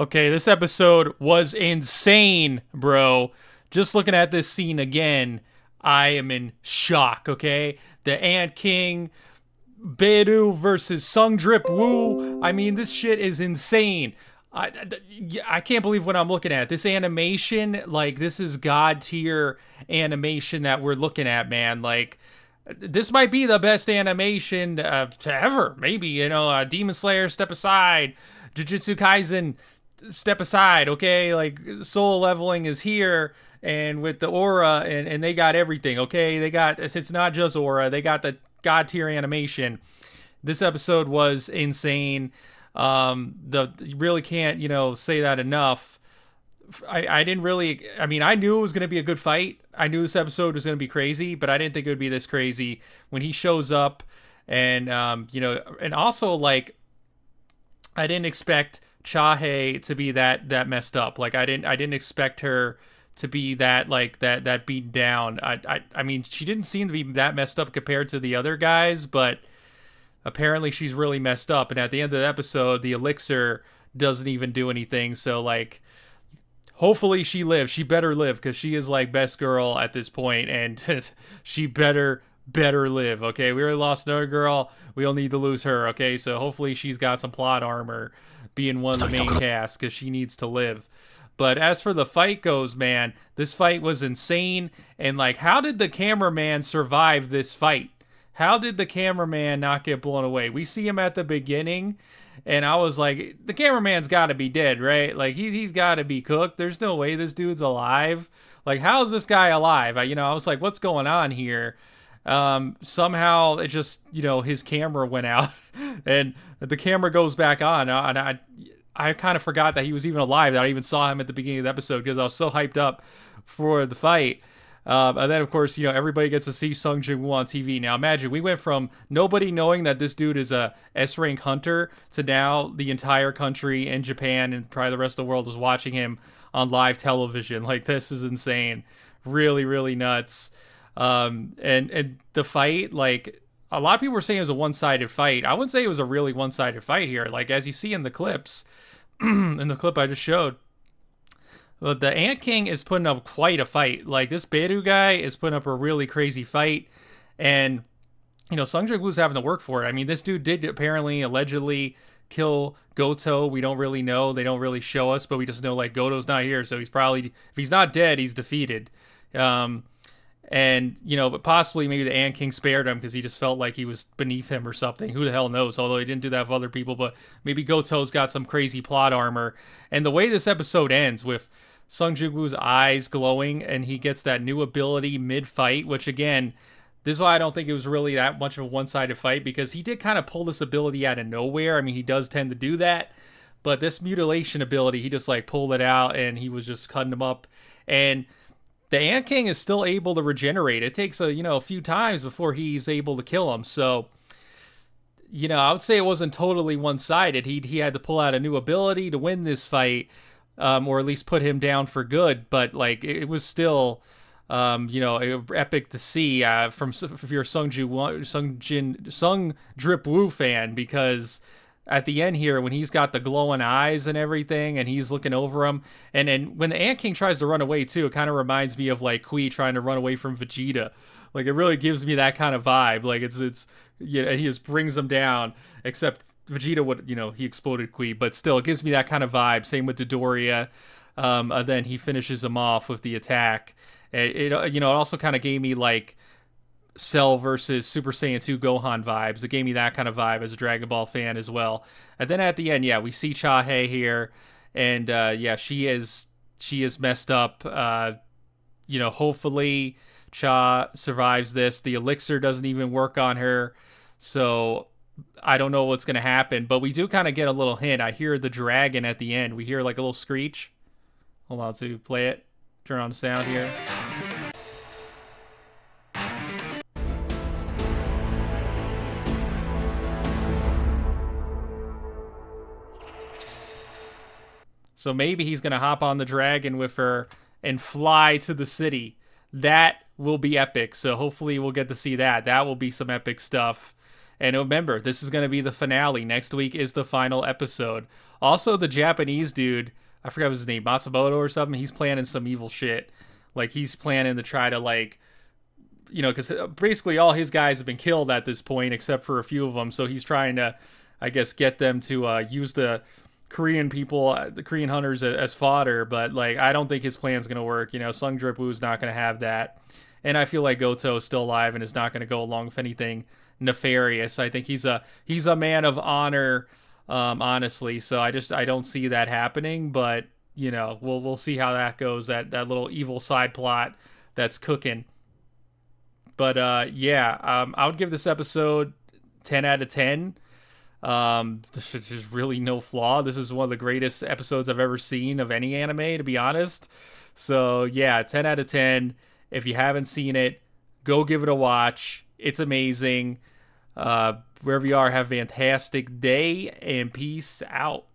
Okay, this episode was insane, bro. Just looking at this scene again, I am in shock, okay? The Ant King, Beidou versus Sung Drip Woo. I mean, this shit is insane. I can't believe what I'm looking at. This animation, like, this is god tier animation that we're looking at, man. Like, this might be the best animation to ever. Maybe, Demon Slayer, step aside. Jujutsu Kaisen, step aside, okay? Like, soul leveling is here, and with the aura, and they got everything, okay? It's not just aura, they got the god tier animation. This episode was insane. You really can't, say that enough. I didn't really, I mean, I knew it was going to be a good fight. I knew this episode was going to be crazy, but I didn't think it would be this crazy when he shows up. And, and also, like, I didn't expect Chahae to be that messed up. Like, I didn't expect her to be that beaten down. I mean, she didn't seem to be that messed up compared to the other guys, but apparently she's really messed up. And at the end of the episode, the elixir doesn't even do anything. So, like, hopefully she lives. She better live, because she is like best girl at this point, and she better live. Okay, we already lost another girl. We don't need to lose her. Okay, so hopefully she's got some plot armor, being one of the main cast, because she needs to live. But as for the fight goes, man, this fight was insane. And, like, how did the cameraman survive this fight? How did the cameraman not get blown away? We see him at the beginning, and I was like, the cameraman's got to be dead, right? Like, he's got to be cooked. There's no way this dude's alive. Like, how's this guy alive? I was like, what's going on here? Somehow it just, his camera went out, and the camera goes back on, and I kind of forgot that he was even alive, that I even saw him at the beginning of the episode, because I was so hyped up for the fight. And then, of course, everybody gets to see Sung Jin-woo on TV. Now, imagine, we went from nobody knowing that this dude is a S-rank hunter to now the entire country and Japan and probably the rest of the world is watching him on live television. Like, this is insane. Really, really nuts. And the fight, like, a lot of people were saying it was a one-sided fight. I wouldn't say it was a really one-sided fight here. Like, as you see in the clips, in the clip I just showed, but the Ant King is putting up quite a fight. Like, this Beidou guy is putting up a really crazy fight. And, Sung Jin-woo's having to work for it. I mean, this dude did apparently, allegedly, kill Goto. We don't really know. They don't really show us, but we just know, like, Goto's not here. So he's probably, if he's not dead, he's defeated. But possibly maybe the Ant King spared him because he just felt like he was beneath him or something. Who the hell knows? Although he didn't do that with other people, but maybe Goto's got some crazy plot armor. And the way this episode ends with Sung Jin-woo's eyes glowing, and he gets that new ability mid-fight, which, again, this is why I don't think it was really that much of a one-sided fight, because he did kind of pull this ability out of nowhere. I mean, he does tend to do that, but this mutilation ability, he just, like, pulled it out, and he was just cutting him up. And the Ant King is still able to regenerate. It takes a few times before he's able to kill him. So, I would say it wasn't totally one-sided. He had to pull out a new ability to win this fight, or at least put him down for good. But, like, it was still, epic to see if you're a Sung Drip Woo fan, because at the end here, when he's got the glowing eyes and everything, and he's looking over him, and when the Ant King tries to run away too, it kind of reminds me of, like, Kui trying to run away from Vegeta. Like, it really gives me that kind of vibe. Like, he just brings him down, except Vegeta would, he exploded Kui, but still, it gives me that kind of vibe. Same with Dodoria. Then he finishes him off with the attack. It also kind of gave me, like, Cell versus Super Saiyan 2 Gohan vibes. It gave me that kind of vibe as a Dragon Ball fan as well. And then at the end, we see Chahae here, and she is messed up. Hopefully Cha survives this. The elixir doesn't even work on her, so I don't know what's gonna happen. But we do kind of get a little hint. I hear the dragon at the end. We hear, like, a little screech. Hold on to play it. Turn on the sound here. So maybe he's going to hop on the dragon with her and fly to the city. That will be epic. So hopefully we'll get to see that. That will be some epic stuff. And remember, this is going to be the finale. Next week is the final episode. Also, the Japanese dude, I forgot his name, Matsumoto or something, he's planning some evil shit. Like, he's planning to try to, like, because basically all his guys have been killed at this point, except for a few of them. So he's trying to, I guess, get them to use the Korean people, the Korean hunters, as fodder. But, like, I don't think his plan's going to work. Sung Drip-Woo's not going to have that. And I feel like Goto is still alive and is not going to go along with anything nefarious. I think he's a man of honor, honestly. So I don't see that happening. But we'll see how that goes. That little evil side plot that's cooking. But I would give this episode 10 out of 10. There's just really no flaw. This is one of the greatest episodes I've ever seen of any anime, to be honest. So yeah, 10 out of 10. If you haven't seen it, go give it a watch. It's amazing. Wherever you are, have a fantastic day, and peace out.